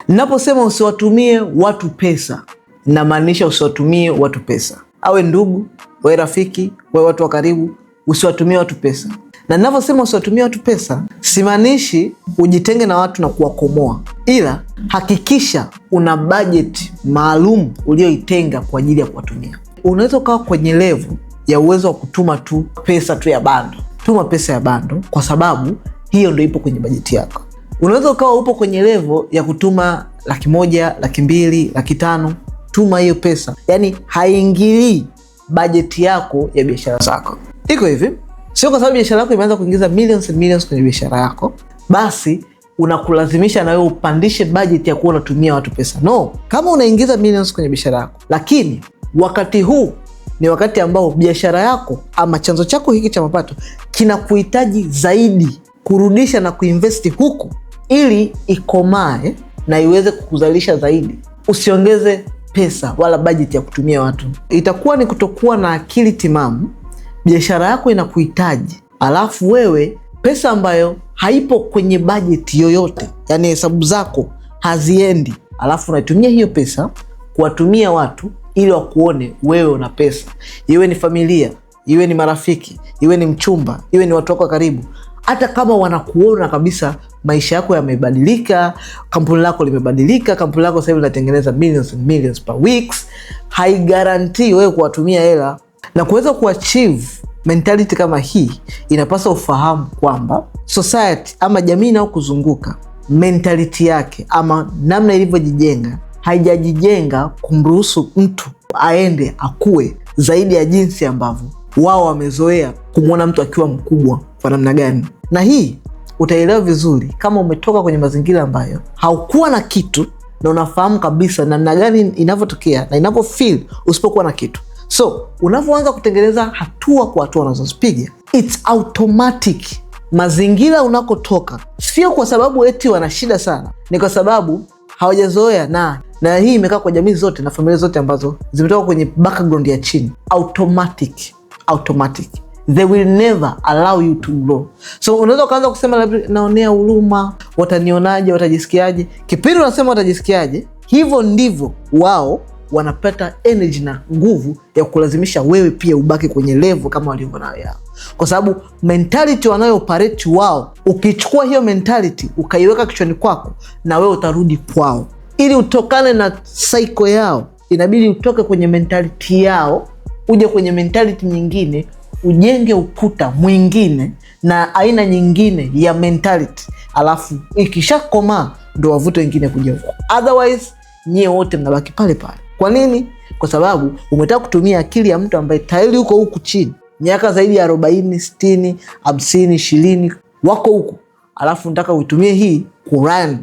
Ninaposema usiwatumie watu pesa, namaanisha usiwatumie watu pesa. Awe ndugu, we rafiki, we watu wa karibu, usiwatumie watu pesa. Na ninaposema usiwatumie watu pesa, simaanishi ujitenge na watu na kuwakomoa, ila hakikisha una budget maalum ulioitenga kwa ajili ya kuwatumia. Unaweza ukawa kwenye level ya uwezo wa kutuma tu pesa tu ya bando. Tuma pesa ya bando kwa sababu hiyo ndio ipo kwenye bajeti yako. Unaweza ukawa upo kwenye level ya kutuma 100,000, 200,000, 500,000. Tuma hiyo pesa. Yani haingilii bajeti yako ya biashara zako. Iko hivi, sio kwa sababu biashara yako imeanza kuingiza millions and millions kwenye biashara yako, basi unakulazimisha na wewe upandishe bajeti ya kuwa unatumia watu pesa. No, kama unaingiza millions kwenye biashara yako, lakini wakati huu ni wakati ambao biashara yako ama chanzo chako hiki cha mapato kinakuhitaji zaidi kurudisha na kuinvesti huku ili ikomae na iweze kukuzalisha zaidi, usiongeze pesa wala bajeti ya kutumia watu. Itakuwa ni kutokuwa na akili timamu. Biashara yako inakuhitaji, alafu wewe pesa ambayo haipo kwenye bajeti yoyote, yani hesabu zako haziendi, alafu unaitumia hiyo pesa kuwatumia watu ili wakuone wewe una pesa. Iwe ni familia, iwe ni marafiki, iwe ni mchumba, iwe ni watu wako karibu. Hata kama wanakuona kabisa maisha yako yamebadilika, kampuni lako limebadilika, kampuni lako sasa hivi linatengeneza millions and millions per weeks, haigarantii wewe kuwatumia hela. Na kuweza kuachieve mentality kama hii, inapaswa ufahamu kwamba society ama jamii inayokuzunguka, mentality yake ama namna ilivyojijenga haijajijenga kumruhusu mtu aende akue zaidi ya jinsi ambavyo wao wamezoea kumwona mtu akiwa mkubwa kwa namna gani. Na hii utaelewa vizuri kama umetoka kwenye mazingira ambayo haukuwa na kitu na unafahamu kabisa namna gani inavyotokea na inavyofeel usipokuwa na kitu. So unapoanza kutengeneza hatua kwa hatua unazozipiga, it's automatic. Mazingira unakotoka sio kwa sababu eti wana shida sana, ni kwa sababu hawajazoea. Na hii imekaa kwa jamii zote na familia zote ambazo zimetoka kwenye background ya chini. Automatic. They will never allow you to grow. So unaweza kuanza kusema naonea huruma, watanionaje, watajisikiaje. Kipindi unasema watajisikiaje, hivyo ndivyo wao wanapata energy na nguvu ya kulazimisha wewe pia ubaki kwenye level kama walivyo nayo yao. Kwa sababu mentality wanayo operate wao, ukichukua hiyo mentality ukaiweka kichwani kwako, na wewe utarudi kwao. Ili utokane na cycle yao, inabidi utoke kwenye mentality yao uje kwenye mentality nyingine, ujenge ukuta mwingine na aina nyingine ya mentality, alafu ikishakoma ndo wavute wengine kuja huko. Otherwise nyie wote mnabaki pale pale. Kwa nini? Kwa sababu umetaka kutumia akili ya mtu ambaye tayari yuko huku chini, miaka zaidi ya 40, 60, 50, 20 wako huku, alafu unataka uitumie hii kurun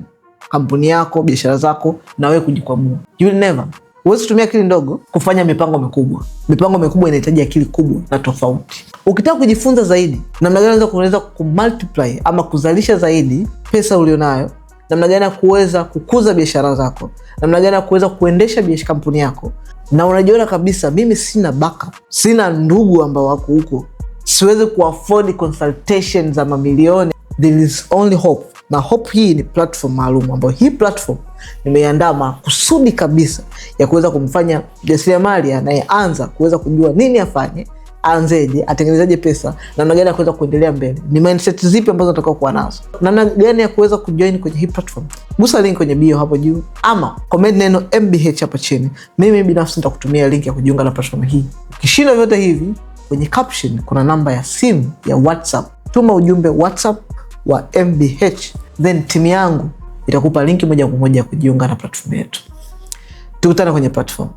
kampuni yako, biashara zako, na wewe kujikwamua. You will never. Huwezi kutumia akili ndogo kufanya mipango mikubwa. Mipango mikubwa inahitaji akili kubwa na tofauti. Ukitaka kujifunza zaidi namna gani unaweza kumultiply ama kuzalisha zaidi pesa ulionayo, namna gani kuweza kukuza biashara zako, namna gani kuweza kuendesha biashara kampuni yako, na unajiona kabisa mimi sina backup, sina ndugu ambao wako huko, siwezi kuafford consultation za mamilioni, there is only hope. Na Hope hii ni platform maalum ambayo hii platform nimeiandaa makusudi kabisa ya kuweza kumfanya jasiriamali anayeanza kuweza kujua nini afanye, aanzeje, atengenezaje pesa, namna gani ya kuweza kuendelea mbele, ni mindset zipi ambazo nataka kuwa nazo, namna gani ya kuweza kujoin kwenye hii platform. Gusa link kwenye bio hapo juu ama comment neno MBH hapa chini. Mimi binafsi nitakutumia link ya kujiunga na platform hii. Ukishinda vyote hivi, kwenye caption kuna namba ya simu ya WhatsApp. Tuma ujumbe WhatsApp wa MBH, then timu yangu itakupa linki moja kwa moja ya kujiunga na platform yetu. Tukutane kwenye platform.